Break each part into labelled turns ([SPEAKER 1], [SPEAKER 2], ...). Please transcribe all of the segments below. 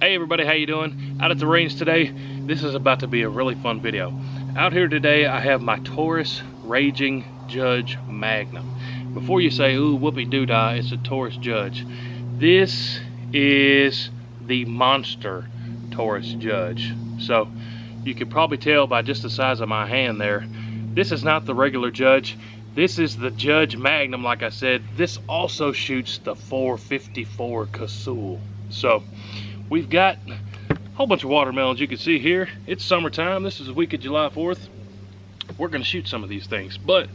[SPEAKER 1] Hey everybody, how you doing? Out at the range today. This is about to be a really fun video. Out here today I have my Taurus Raging Judge Magnum. Before you say, ooh, whoopee-doo-dah, it's a Taurus Judge. This is the monster Taurus Judge. So you could probably tell by just the size of my hand there, this is not the regular Judge. This is the Judge Magnum, like I said. This also shoots the 454 Casull. So we've got a whole bunch of watermelons you can see here. It's summertime. This is the week of July 4th. We're going to shoot some of these things. But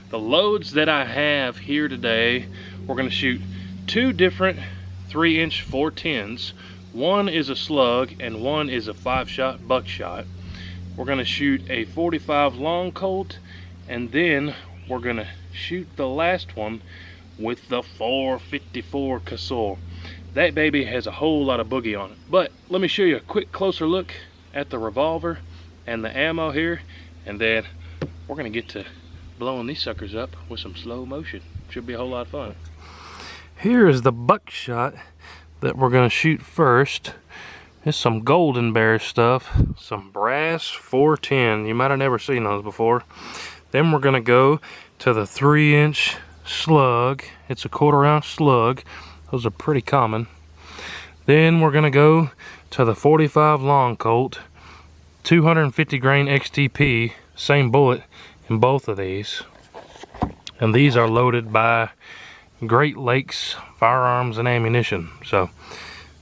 [SPEAKER 1] the loads that I have here today, we're going to shoot two different 3-inch 410s. One is a slug and one is a 5-shot buckshot. We're going to shoot a 45 long Colt, and then we're going to shoot the last one with the 454 Casull. That baby has a whole lot of boogie on it. But let me show you a quick closer look at the revolver and the ammo here, and then we're going to get to blowing these suckers up with some slow motion. Should be a whole lot of fun. Here is the buckshot that we're going to shoot first. It's some Golden Bear stuff, some brass 410. You might have never seen those before. Then we're going to go to the 3-inch slug. It's a 1/4 ounce slug. Those are pretty common. Then we're going to go to the 45 long Colt, 250 grain XTP, same bullet in both of these. And these are loaded by Great Lakes Firearms and Ammunition. So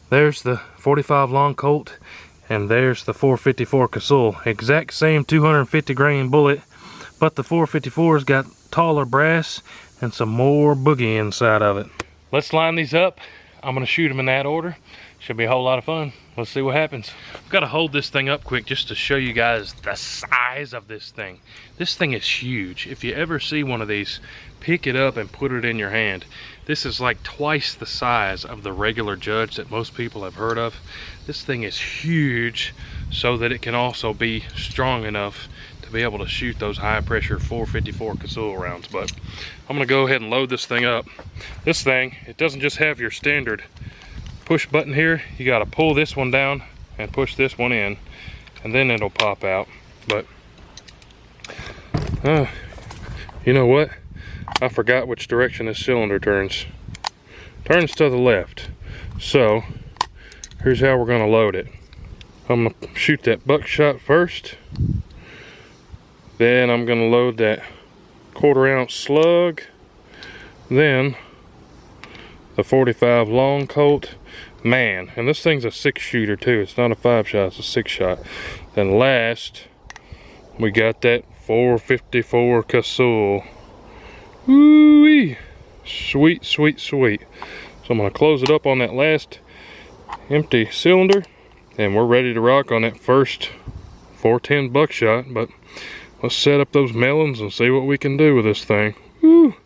[SPEAKER 1] there's the 45 long Colt and there's the 454 Casull. Exact same 250 grain bullet, but the 454's got taller brass and some more boogie inside of it. Let's line these up. I'm gonna shoot them in that order. Should be a whole lot of fun. Let's see what happens. I've got to hold this thing up quick just to show you guys the size of this thing. This thing is huge. If you ever see one of these, pick it up and put it in your hand. This is like twice the size of the regular Judge that most people have heard of. This thing is huge so that it can also be strong enough to be able to shoot those high pressure 454 Casull rounds. But I'm gonna go ahead and load this thing up. This thing, it doesn't just have your standard push button here. You got to pull this one down and push this one in, and then it'll pop out. But you know what, I forgot which direction this cylinder turns. Turns to the left. So here's how we're gonna load it. I'm gonna shoot that buckshot first, then I'm gonna load that 1/4 ounce slug, then the 45 long Colt. Man, and this thing's a 6-shooter too. It's not a 5-shot, it's a 6-shot. Then last, we got that 454 Casull. Woo-wee! Sweet, sweet, sweet. So I'm gonna close it up on that last empty cylinder, and we're ready to rock on that first 410 buckshot. But let's set up those melons and see what we can do with this thing. Woo!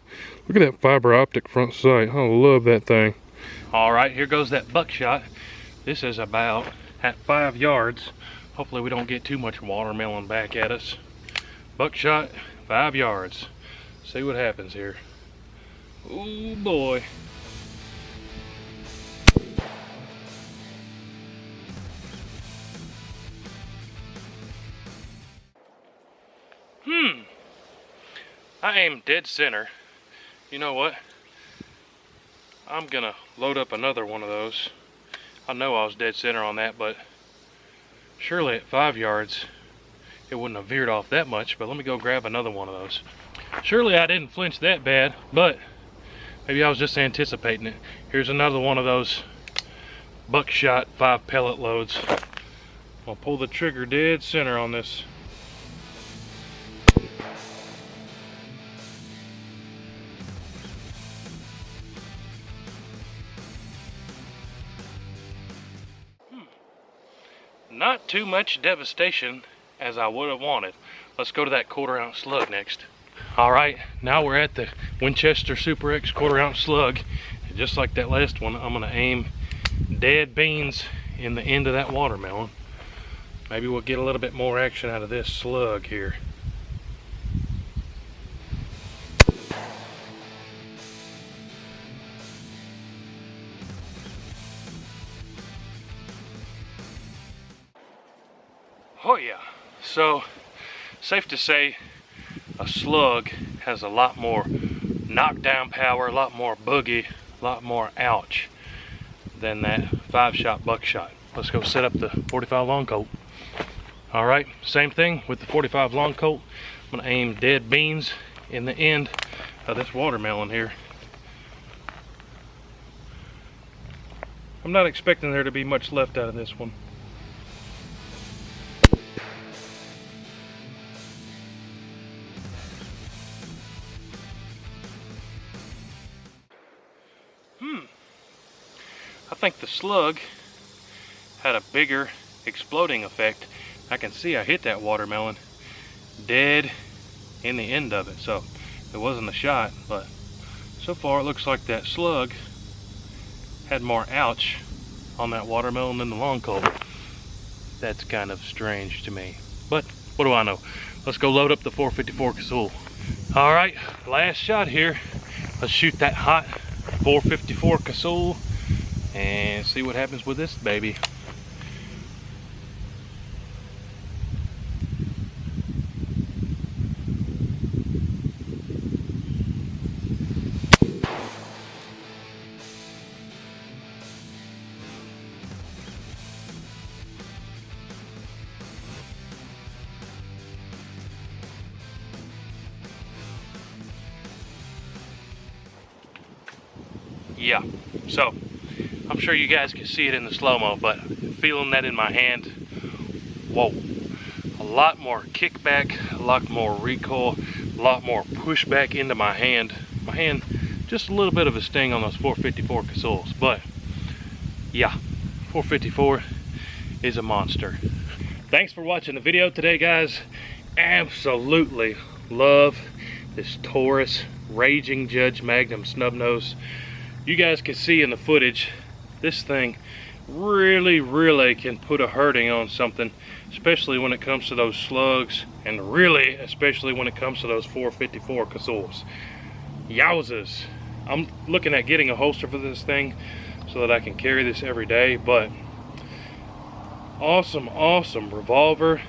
[SPEAKER 1] Look at that fiber optic front sight. I love that thing. All right, here goes that buckshot. This is about at 5 yards. Hopefully we don't get too much watermelon back at us. Buckshot, 5 yards. See what happens here. Oh boy. I aim dead center. You know what? I'm gonna load up another one of those. I know I was dead center on that, but surely at 5 yards it wouldn't have veered off that much. But let me go grab another one of those. Surely I didn't flinch that bad, but maybe I was just anticipating it. Here's another one of those buckshot 5 pellet loads. I'll pull the trigger dead center on this. Not too much devastation as I would have wanted. Let's go to that 1/4 ounce slug next. All right, now we're at the Winchester Super X 1/4 ounce slug. And just like that last one, I'm gonna aim dead beans in the end of that watermelon. Maybe we'll get a little bit more action out of this slug here. Oh yeah, so safe to say a slug has a lot more knockdown power, a lot more boogie, a lot more ouch than that 5-shot buckshot. Let's go set up the 45 long Colt. All right, same thing with the 45 long Colt. I'm gonna aim dead beans in the end of this watermelon here. I'm not expecting there to be much left out of this one. I think the slug had a bigger exploding effect. I can see I hit that watermelon dead in the end of it, so it wasn't a shot, but so far it looks like that slug had more ouch on that watermelon than the long Colt. That's kind of strange to me, but what do I know? Let's go load up the 454 Cazul. All right, last shot here. Let's shoot that hot 454 Cazul and see what happens with this baby. Yeah, so I'm sure you guys can see it in the slow-mo, but feeling that in my hand, whoa, a lot more kickback, a lot more recoil, a lot more pushback into my hand. My hand, just a little bit of a sting on those 454 Cazuls, but yeah, 454 is a monster. Thanks for watching the video today, guys. Absolutely love this Taurus Raging Judge Magnum snub-nose. You guys can see in the footage, this thing really can put a hurting on something, especially when it comes to those slugs, and really especially when it comes to those 454 Cazuls. Yowzas. I'm looking at getting a holster for this thing so that I can carry this every day, but awesome revolver.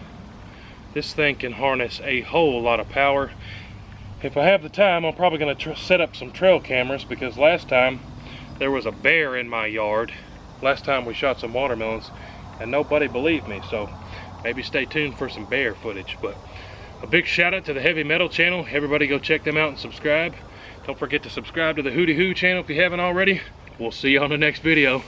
[SPEAKER 1] This thing can harness a whole lot of power. If I have the time, I'm probably going to set up some trail cameras, because last time there was a bear in my yard. Last time we shot some watermelons and nobody believed me, so maybe stay tuned for some bear footage. But a big shout out to the Heavy Metal channel. Everybody go check them out and subscribe. Don't forget to subscribe to the WHOTEEWHO channel if you haven't already. We'll see you on the next video.